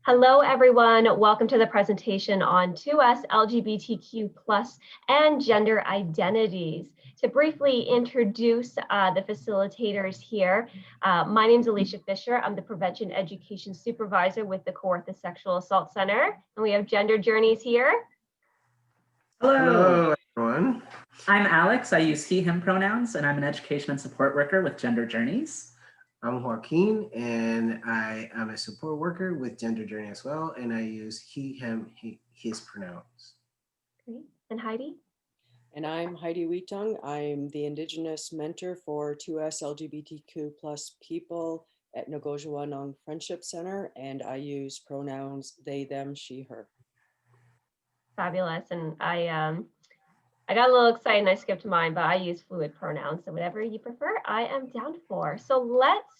Hello, everyone. Welcome to the presentation on 2S LGBTQ+ and gender identities. To briefly introduce the facilitators here, my name is Alicia Fisher. I'm the Prevention Education Supervisor with the Kawartha Sexual Assault Center, and we have Gender Journeys here. Hello, everyone. I'm Alex. I use he, him pronouns, and I'm an education and support worker with Gender Journeys. I'm Joaquin, and I am a support worker with Gender Journey as well, and I use he, him, his pronouns. Great. And Heidi? And I'm Heidi Wheatung. I'm the Indigenous mentor for 2S LGBTQ+ people at Nogojiwanong Friendship Center, and I use pronouns they, them, she, her. Fabulous. And I got a little excited and I skipped mine, but I use fluid pronouns, so whatever you prefer, I am down for. So let's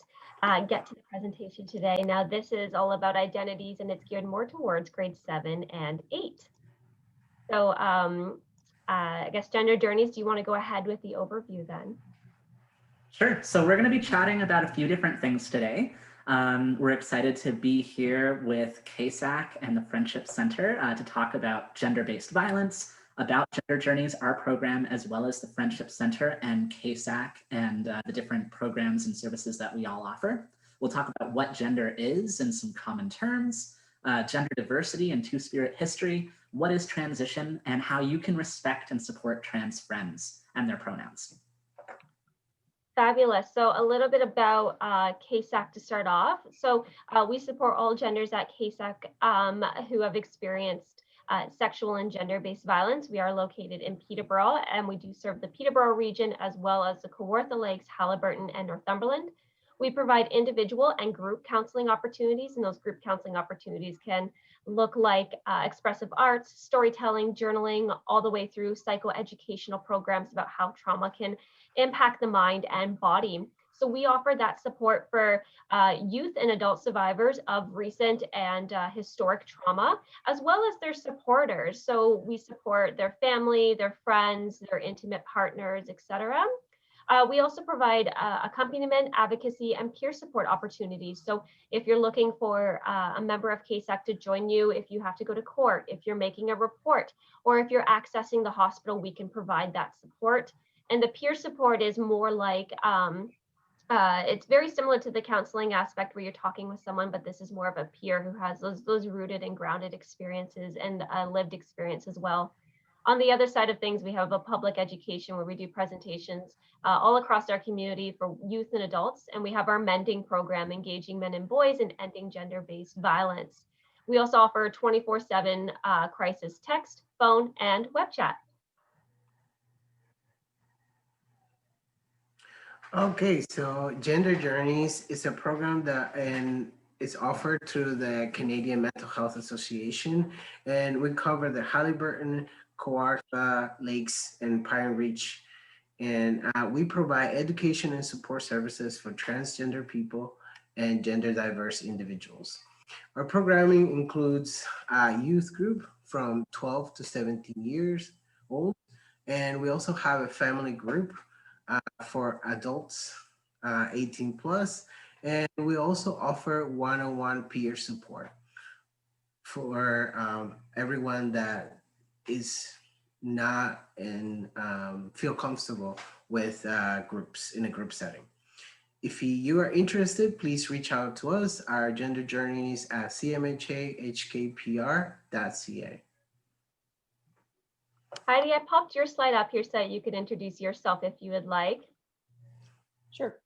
get to the presentation today. Now, this is all about identities and it's geared more towards grades 7 and 8. So I guess Gender Journeys, do you want to go ahead with the overview then? Sure. So we're going to be chatting about a few different things today. We're excited to be here with KSAC and the Friendship Center to talk about gender-based violence, about Gender Journeys, our program, as well as the Friendship Center and KSAC and the different programs and services that we all offer. We'll talk about what gender is and some common terms, gender diversity and two-spirit history, what is transition, and how you can respect and support trans friends and their pronouns. Fabulous. So a little bit about KSAC to start off. So we support all genders at KSAC who have experienced sexual and gender-based violence. We are located in Peterborough, and we do serve the Peterborough region as well as the Kawartha Lakes, Haliburton, and Northumberland. We provide individual and group counseling opportunities, and those group counseling opportunities can look like expressive arts, storytelling, journaling, all the way through psychoeducational programs about how trauma can impact the mind and body. So we offer that support for youth and adult survivors of recent and historic trauma, as well as their supporters. So we support their family, their friends, their intimate partners, etc. We also provide accompaniment, advocacy, and peer support opportunities. So if you're looking for a member of KSAC to join you, if you have to go to court, if you're making a report, or if you're accessing the hospital, we can provide that support. And the peer support is more like, it's very similar to the counseling aspect where you're talking with someone, but this is more of a peer who has those rooted and grounded experiences and lived experience as well. On the other side of things, we have a public education where we do presentations all across our community for youth and adults. And we have our mending program, engaging men and boys in ending gender-based violence. We also offer 24/7 crisis text, phone, and web chat. Okay, so Gender Journeys is a program that is offered through the Canadian Mental Health Association, and we cover the Haliburton, Kawartha Lakes, and Pine Ridge, and we provide education and support services for transgender people and gender diverse individuals. Our programming includes a youth group from 12 to 17 years old, and we also have a family group for adults 18 plus, and we also offer one-on-one peer support for everyone that is not feel comfortable with groups in a group setting. If you are interested, please reach out to us. Our Gender Journeys at cmhahkpr.ca. Heidi, I popped your slide up here so that you could introduce yourself if you would like. Sure.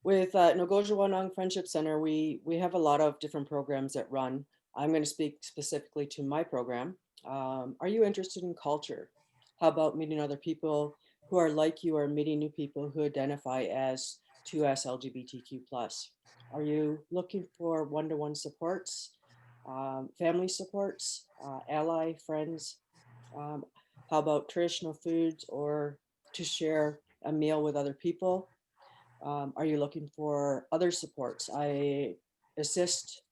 With Nogojiwanong Friendship Center, we have a lot of different programs that run. I'm going to speak specifically to my program. Are you interested in culture? How about meeting other people who are like you, or meeting new people who identify as 2S LGBTQ+? Are you looking for one-to-one supports, family supports, ally, friends? How about traditional foods or to share a meal with other people? Are you looking for other supports? I assist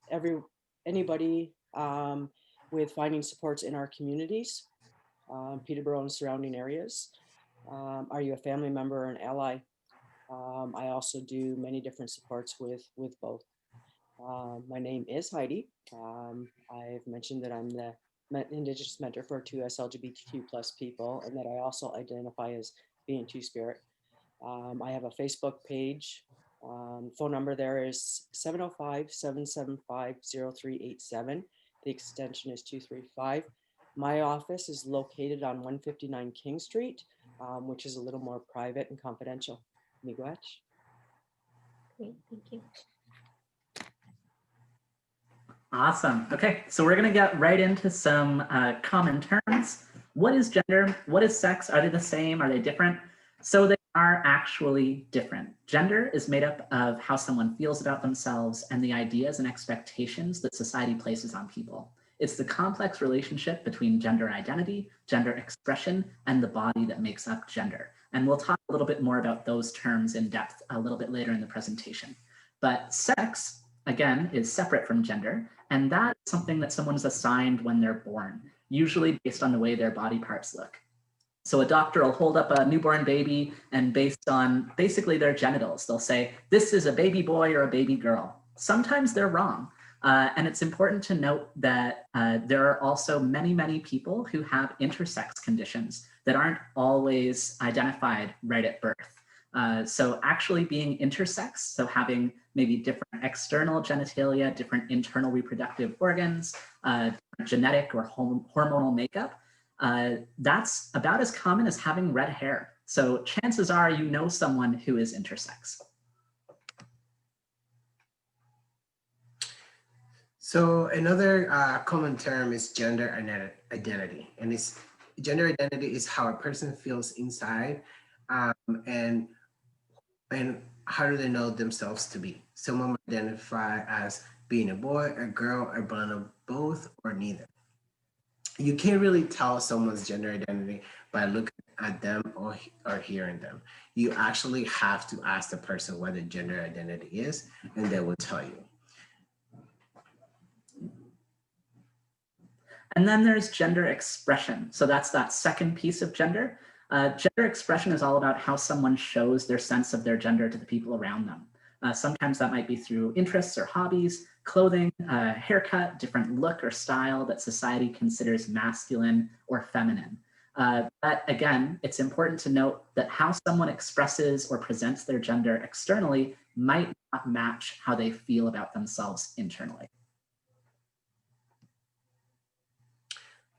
anybody with finding supports in our communities, Peterborough and surrounding areas. Are you a family member or an ally? I also do many different supports with both. My name is Heidi. I've mentioned that I'm the Indigenous mentor for 2S LGBTQ plus people, and that I also identify as being Two-Spirit. I have a Facebook page. Phone number there is 705-775-0387. The extension is 235. My office is located on 159 King Street, which is a little more private and confidential. Miigwech. Great, thank you. Awesome. Okay, so we're going to get right into some common terms. What is gender? What is sex? Are they the same? Are they different? So they are actually different. Gender is made up of how someone feels about themselves and the ideas and expectations that society places on people. It's the complex relationship between gender identity, gender expression, and the body that makes up gender. And we'll talk a little bit more about those terms in depth a little bit later in the presentation. But sex, again, is separate from gender, and that is something that someone's assigned when they're born, usually based on the way their body parts look. So a doctor will hold up a newborn baby, and based on basically their genitals, they'll say, this is a baby boy or a baby girl. Sometimes they're wrong. And it's important to note that there are also many, many people who have intersex conditions that aren't always identified right at birth. So actually being intersex, so having maybe different external genitalia, different internal reproductive organs, genetic or hormonal makeup, that's about as common as having red hair. So chances are you know someone who is intersex. So another common term is gender identity, and it's gender identity is how a person feels inside, and how do they know themselves to be. Someone might identify as being a boy, a girl, a blend of both, or neither. You can't really tell someone's gender identity by looking at them or hearing them. You actually have to ask the person what their gender identity is, and they will tell you. And then there's gender expression. So that's that second piece of gender. Gender expression is all about how someone shows their sense of their gender to the people around them. Sometimes that might be through interests or hobbies, clothing, haircut, different look or style that society considers masculine or feminine. But again, it's important to note that how someone expresses or presents their gender externally might not match how they feel about themselves internally.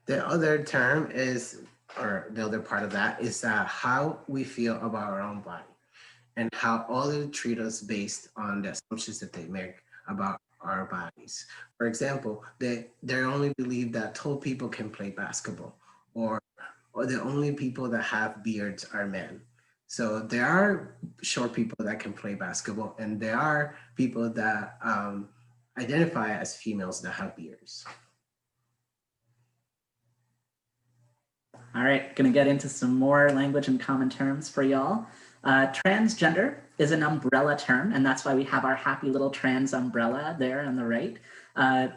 The other term is, or the other part of that is how we feel about our own body and how others treat us based on the assumptions that they make about our bodies. For example, they only believe that tall people can play basketball, or the only people that have beards are men. So there are short people that can play basketball, and there are people that identify as females that have beards. All right, gonna get into some more language and common terms for y'all. Transgender is an umbrella term, and that's why we have our happy little trans umbrella there on the right.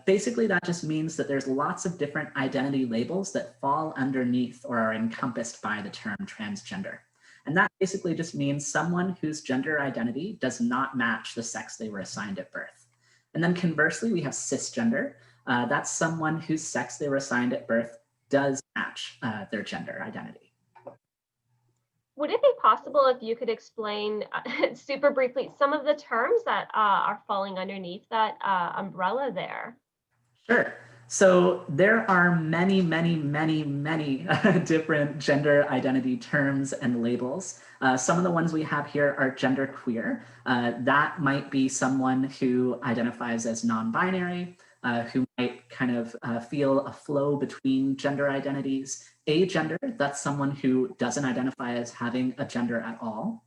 Basically, that just means that there's lots of different identity labels that fall underneath or are encompassed by the term transgender. And that basically just means someone whose gender identity does not match the sex they were assigned at birth. And then conversely, we have cisgender. That's someone whose sex they were assigned at birth does match their gender identity. Would it be possible if you could explain super briefly some of the terms that are falling underneath that umbrella there? Sure. So there are many, many, many, many different gender identity terms and labels. Some of the ones we have here are genderqueer. That might be someone who identifies as non-binary, who might kind of feel a flow between gender identities. Agender, that's someone who doesn't identify as having a gender at all.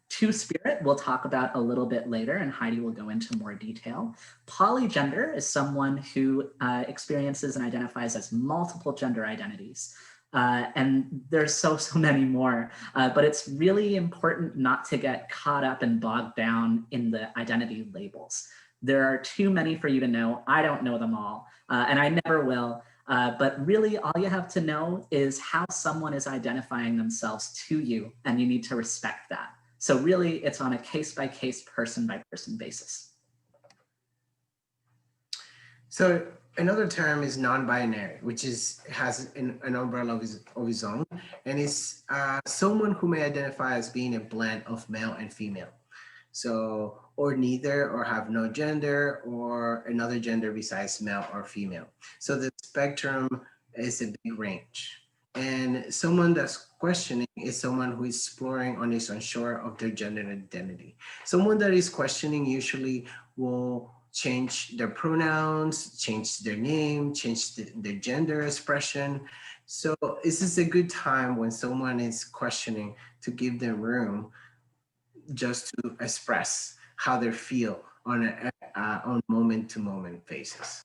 Two-spirit, we'll talk about a little bit later, and Heidi will go into more detail. Polygender is someone who experiences and identifies as multiple gender identities. And there's so many more, but it's really important not to get caught up and bogged down in the identity labels. There are too many for you to know. I don't know them all, and I never will. But really, all you have to know is how someone is identifying themselves to you, and you need to respect that. So really, it's on a case-by-case, person-by-person basis. So another term is non-binary, which has an umbrella of his own, and is someone who may identify as being a blend of male and female. So, or neither, or have no gender, or another gender besides male or female. So the spectrum is a big range. And someone that's questioning is someone who is exploring or is unsure of their gender identity. Someone that is questioning usually will change their pronouns, change their name, change their gender expression. So this is a good time when someone is questioning to give them room just to express how they feel on a on moment-to-moment basis.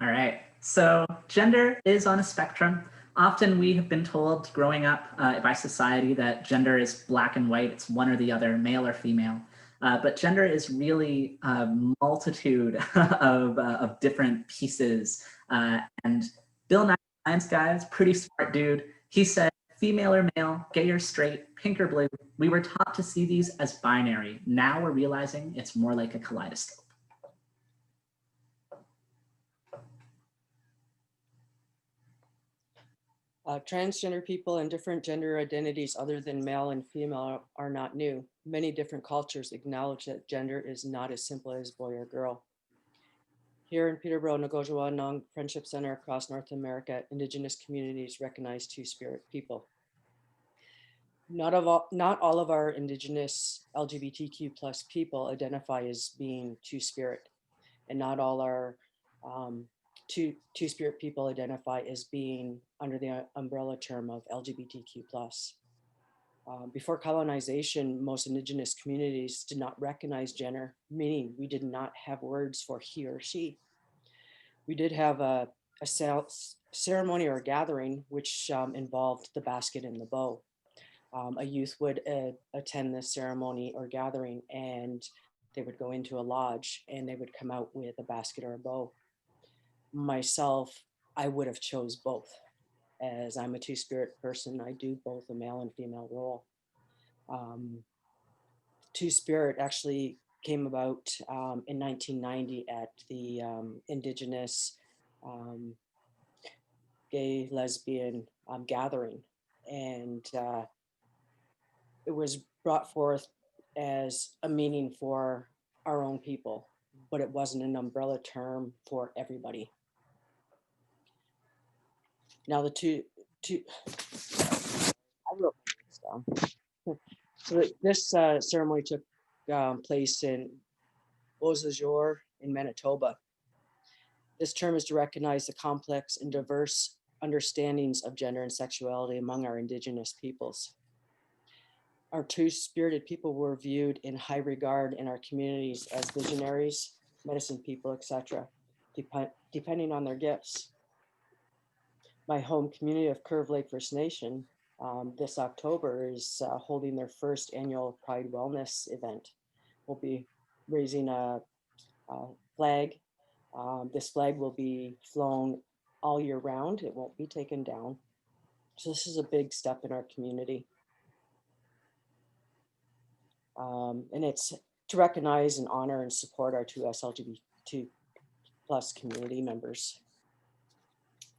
All right, so gender is on a spectrum. Often we have been told growing up by society that gender is black and white, it's one or the other, male or female. But gender is really a multitude of different pieces. And Bill Nye, science guy, is pretty smart dude. He said, female or male, gay or straight, pink or blue, we were taught to see these as binary. Now we're realizing it's more like a kaleidoscope. Transgender people and different gender identities other than male and female are not new. Many different cultures acknowledge that gender is not as simple as boy or girl. Here in Peterborough, Nogojiwanong Friendship Center across North America, Indigenous communities recognize Two-Spirit people. Not all of our Indigenous LGBTQ plus people identify as being Two-Spirit, and not all our Two-Spirit people identify as being under the umbrella term of LGBTQ plus. Before colonization, most Indigenous communities did not recognize gender, meaning we did not have words for he or she. We did have a ceremony or a gathering, which involved the basket and the bow. A youth would attend this ceremony or gathering, and they would go into a lodge and they would come out with a basket or a bow. Myself, I would have chose both. As I'm a Two-Spirit person, I do both a male and female role. Two-Spirit actually came about in 1990 at the Indigenous gay lesbian gathering, and it was brought forth as a meaning for our own people, but it wasn't an umbrella term for everybody. Now the two I wrote this down. So this ceremony took place in Beausejour in Manitoba. This term is to recognize the complex and diverse understandings of gender and sexuality among our Indigenous peoples. Our Two-Spirited people were viewed in high regard in our communities as visionaries, medicine people, etc., depending on their gifts. My home community of Curve Lake First Nation this October is holding their first annual Pride Wellness event. We'll be raising a flag. This flag will be flown all year round. It won't be taken down. So this is a big step in our community. And it's to recognize and honor and support our two LGBT2 plus community members.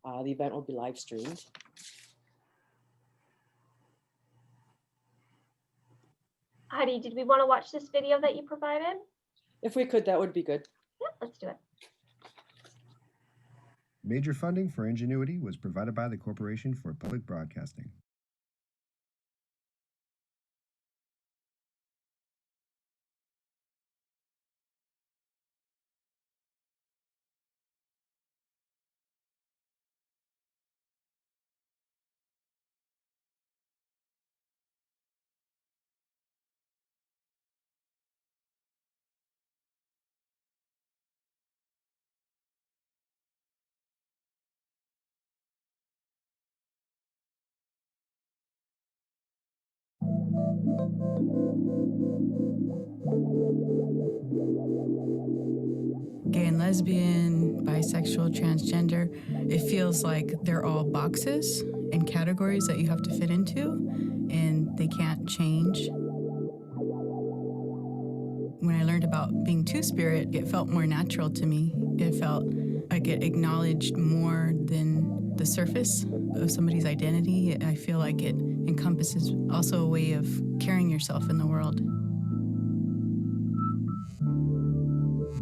The event will be live streamed. Heidi, did we want to watch this video that you provided? If we could, that would be good. Yeah, let's do it. Major funding for Ingenuity was provided by the Corporation for Public Broadcasting. Gay and lesbian, bisexual, transgender, it feels like they're all boxes and categories that you have to fit into, and they can't change. When I learned about being two-spirit, it felt more natural to me. It felt like it acknowledged more than the surface of somebody's identity. I feel like it encompasses also a way of carrying yourself in the world.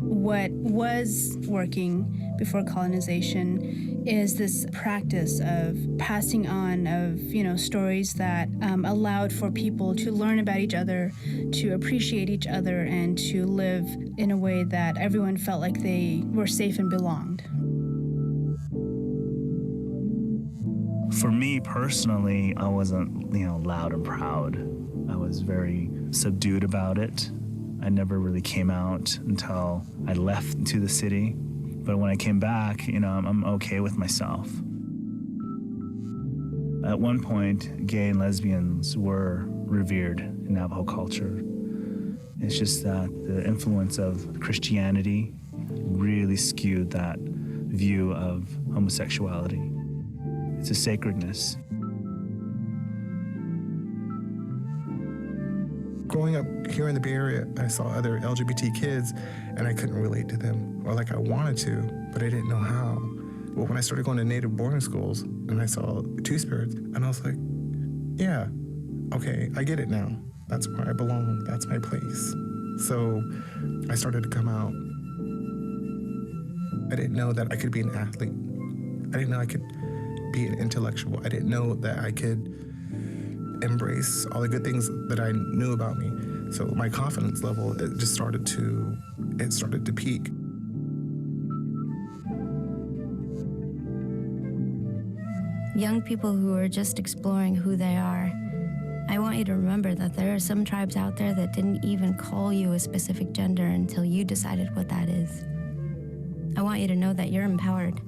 What was working before colonization is this practice of passing on of, stories that allowed for people to learn about each other, to appreciate each other, and to live in a way that everyone felt like they were safe and belonged. For me personally, I wasn't, loud and proud. I was very subdued about it. I never really came out until I left to the city. But when I came back, I'm okay with myself. At one point, gay and lesbians were revered in Navajo culture. It's just that the influence of Christianity really skewed that view of homosexuality. It's a sacredness. Growing up here in the Bay Area, I saw other LGBT kids and I couldn't relate to them, or like I wanted to, but I didn't know how. But when I started going to Native boarding schools and I saw two-spirits, and I was like, yeah, okay, I get it now. That's where I belong, that's my place. So I started to come out. I didn't know that I could be an athlete. I didn't know I could be an intellectual. I didn't know that I could embrace all the good things that I knew about me. So my confidence level, it started to peak. Young people who are just exploring who they are, I want you to remember that there are some tribes out there that didn't even call you a specific gender until you decided what that is. I want you to know that you're empowered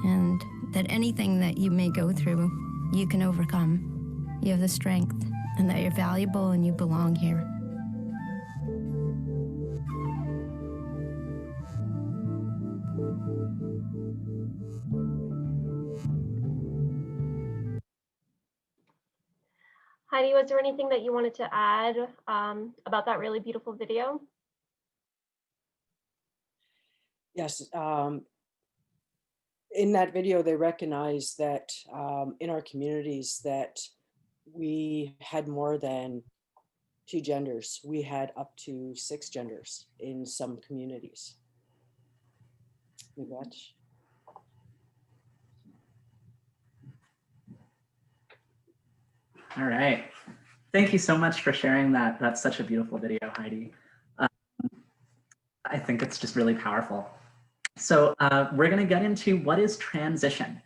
and that anything that you may go through, you can overcome. You have the strength, and that you're valuable and you belong here. Heidi, was there anything that you wanted to add about that really beautiful video? Yes. In that video, they recognized that in our communities that we had more than 2 genders. We had up to 6 genders in some communities. We watch. All right. Thank you so much for sharing that. That's such a beautiful video, Heidi. I think it's just really powerful. So we're going to get into what is transition.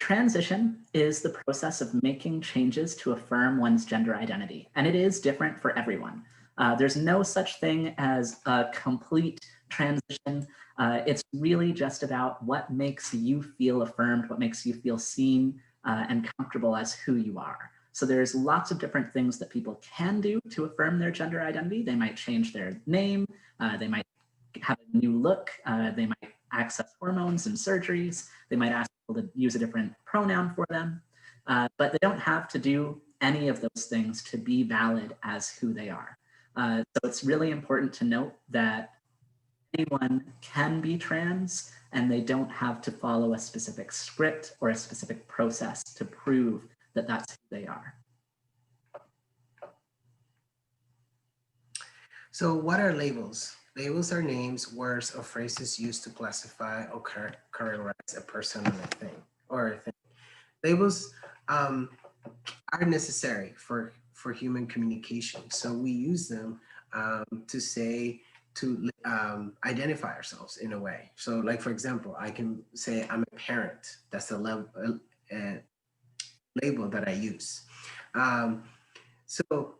Transition is the process of making changes to affirm one's gender identity, and it is different for everyone. There's no such thing as a complete transition. It's really just about what makes you feel affirmed, what makes you feel seen and comfortable as who you are. So there's lots of different things that people can do to affirm their gender identity. They might change their name, they might have a new look, they might access hormones and surgeries, they might ask people to use a different pronoun for them, but they don't have to do any of those things to be valid as who they are. So it's really important to note that anyone can be trans and they don't have to follow a specific script or a specific process to prove that that's who they are. So what are labels? Labels are names, words, or phrases used to classify or characterize a person or a thing. Labels are necessary for human communication. So we use them to identify ourselves in a way. So like, for example, I can say I'm a parent. That's a label that I use. So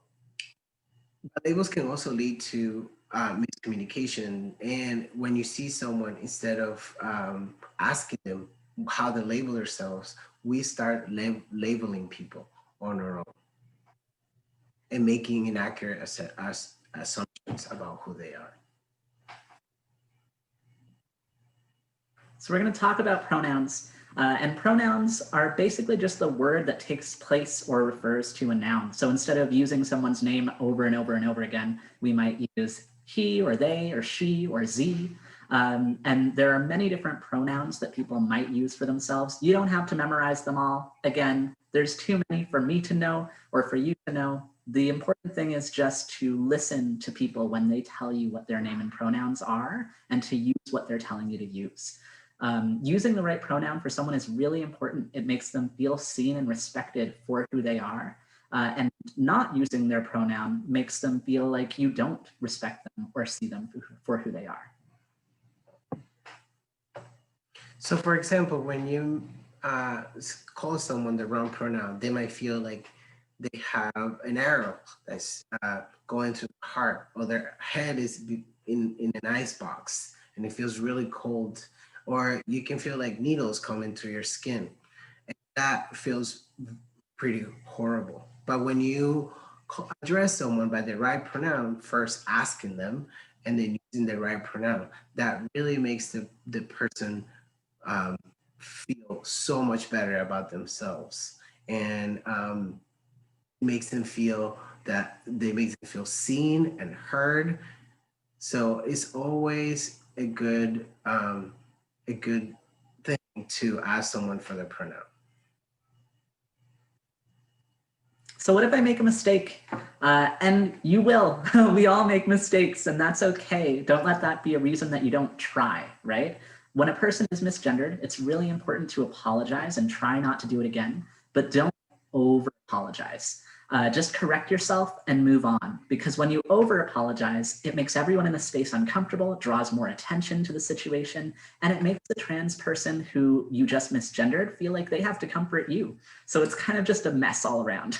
labels can also lead to miscommunication. And when you see someone, instead of asking them how they label themselves, we start labeling people on our own and making inaccurate assumptions about who they are. So we're going to talk about pronouns. And pronouns are basically just the word that takes place or refers to a noun. So instead of using someone's name over and over and over again, we might use he or they or she or z. And there are many different pronouns that people might use for themselves. You don't have to memorize them all. Again, there's too many for me to know or for you to know. The important thing is just to listen to people when they tell you what their name and pronouns are and to use what they're telling you to use. Using the right pronoun for someone is really important. It makes them feel seen and respected for who they are. And not using their pronoun makes them feel like you don't respect them or see them for who they are. So for example, when you call someone the wrong pronoun, they might feel like they have an arrow that's going to the heart, or their head is in an ice box and it feels really cold, or you can feel like needles come into your skin. And that feels pretty horrible. But when you address someone by the right pronoun, first asking them and then using the right pronoun, that really makes the person feel so much better about themselves, and makes them feel that they make them feel seen and heard. So it's always a good thing to ask someone for the pronoun. So what if I make a mistake? And you will. We all make mistakes, and that's okay. Don't let that be a reason that you don't try, right? When a person is misgendered, it's really important to apologize and try not to do it again, but don't over apologize. Just correct yourself and move on, because when you over apologize, it makes everyone in the space uncomfortable, it draws more attention to the situation, and it makes the trans person who you just misgendered feel like they have to comfort you. So it's kind of just a mess all around.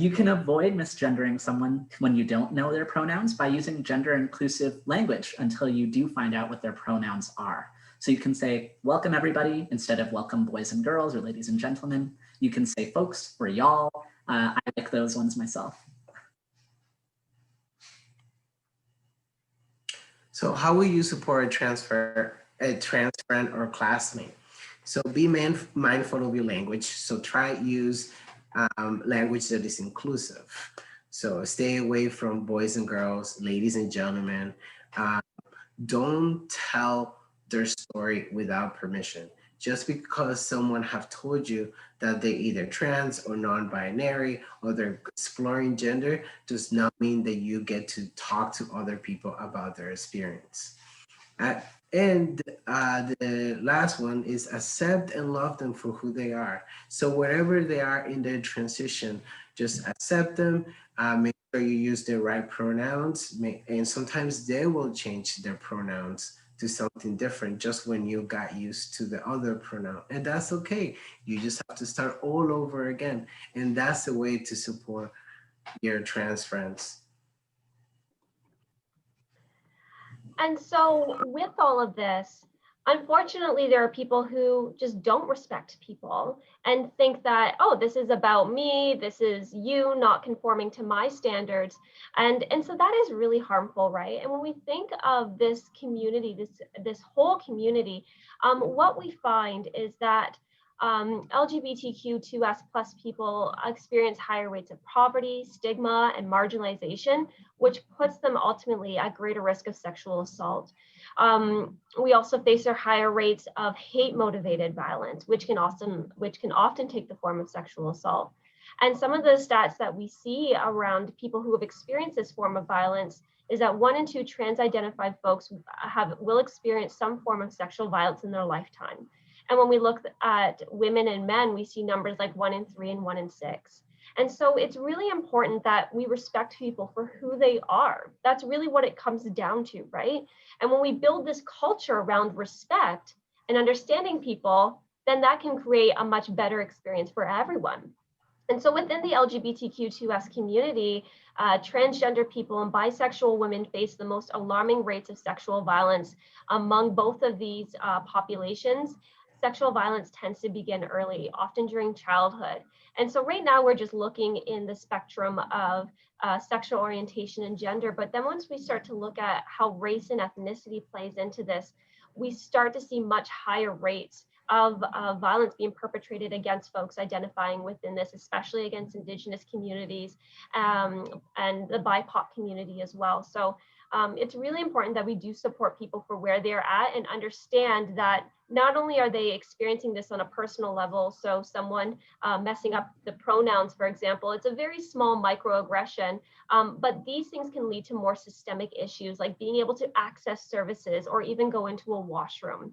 You can avoid misgendering someone when you don't know their pronouns by using gender inclusive language until you do find out what their pronouns are. So you can say, welcome everybody, instead of welcome boys and girls or ladies and gentlemen. You can say folks or y'all. I like those ones myself. So how will you support a transfer friend or classmate? So be mindful of your language. So try use language that is inclusive. So stay away from boys and girls, ladies and gentlemen. Don't tell their story without permission. Just because someone have told you that they're either trans or non-binary or they're exploring gender does not mean that you get to talk to other people about their experience. And the last one is accept and love them for who they are. So wherever they are in their transition, just accept them, make sure you use the right pronouns, and sometimes they will change their pronouns to something different just when you got used to the other pronoun. And that's okay. You just have to start all over again. And that's the way to support your trans friends. And so with all of this, unfortunately, there are people who just don't respect people and think that, oh, this is about me, this is you not conforming to my standards. And so that is really harmful, right? And when we think of this community, this whole community, what we find is that LGBTQ2S+ people experience higher rates of poverty, stigma, and marginalization, which puts them ultimately at greater risk of sexual assault. We also face higher rates of hate-motivated violence, which can often take the form of sexual assault. And some of the stats that we see around people who have experienced this form of violence is that 1 in 2 trans-identified folks will experience some form of sexual violence in their lifetime. And when we look at women and men, we see numbers like 1 in 3 and 1 in 6. And so it's really important that we respect people for who they are. That's really what it comes down to, right? And when we build this culture around respect and understanding people, then that can create a much better experience for everyone. And so within the LGBTQ2S community, transgender people and bisexual women face the most alarming rates of sexual violence among both of these populations. Sexual violence tends to begin early, often during childhood. And so right now we're just looking in the spectrum of sexual orientation and gender, but then once we start to look at how race and ethnicity plays into this, we start to see much higher rates of violence being perpetrated against folks identifying within this, especially against Indigenous communities and the BIPOC community as well. So it's really important that we do support people for where they're at and understand that not only are they experiencing this on a personal level, so someone messing up the pronouns, for example, it's a very small microaggression, but these things can lead to more systemic issues like being able to access services or even go into a washroom.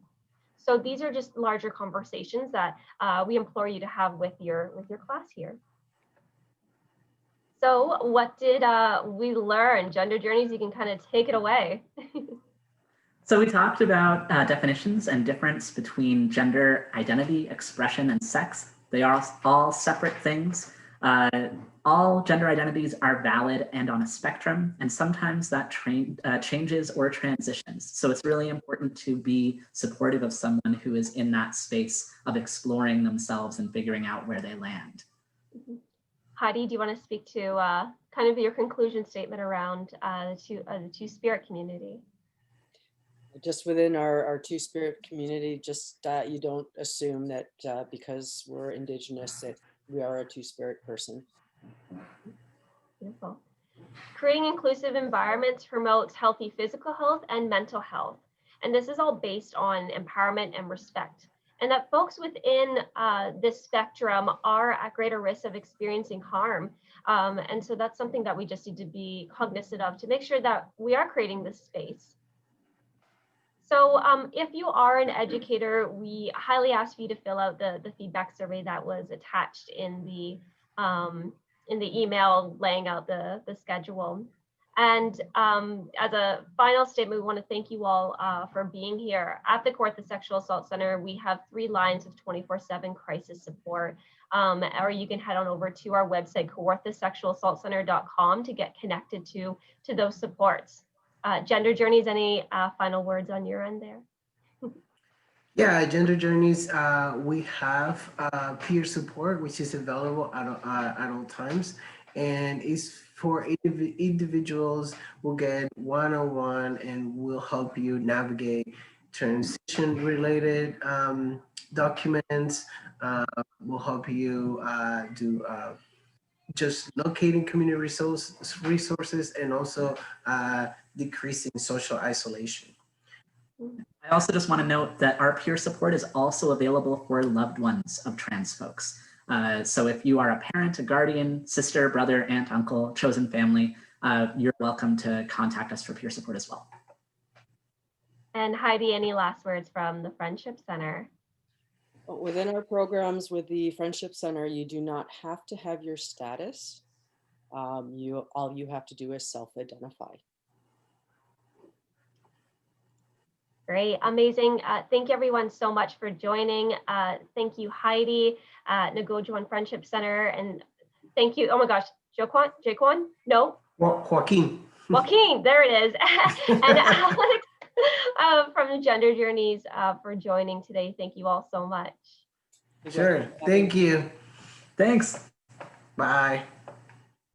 So these are just larger conversations that we implore you to have with your class here. So what did we learn? Gender Journeys, you can kind of take it away. So we talked about definitions and difference between gender identity, expression, and sex. They are all separate things. All gender identities are valid and on a spectrum, and sometimes that changes or transitions. So it's really important to be supportive of someone who is in that space of exploring themselves and figuring out where they land. Heidi, do you want to speak to kind of your conclusion statement around the Two-Spirit community? Just within our Two-Spirit community, just you don't assume that because we're Indigenous that we are a Two-Spirit person. Beautiful. Creating inclusive environments promotes healthy physical health and mental health. And this is all based on empowerment and respect. And that folks within this spectrum are at greater risk of experiencing harm. And so that's something that we just need to be cognizant of to make sure that we are creating this space. So if you are an educator, we highly ask you to fill out the feedback survey that was attached in the email laying out the schedule. And as a final statement, we want to thank you all for being here. At the Kawartha Sexual Assault Center, we have 3 lines of 24/7 crisis support, or you can head on over to our website, kawarthasexualassaultcenter.com, to get connected to those supports. Gender Journeys, any final words on your end there? Yeah, Gender Journeys, we have peer support, which is available at all times, and it's for individuals. Will get one-on-one and will help you navigate transition-related documents. Will help you do just locating community resources and also decreasing social isolation. I also just want to note that our peer support is also available for loved ones of trans folks. So if you are a parent, a guardian, sister, brother, aunt, uncle, chosen family, you're welcome to contact us for peer support as well. And Heidi, any last words from the Friendship Center? Within our programs with the Friendship Center, you do not have to have your status. All you have to do is self-identify. Great, amazing. Thank you everyone so much for joining. Thank you, Heidi, Nogojiwanong Friendship Center, and thank you, oh my gosh, Jaquan? No? Joaquin. Joaquin, there it is. And Alex from Gender Journeys for joining today. Thank you all so much. Sure, thank you. Thanks. Bye.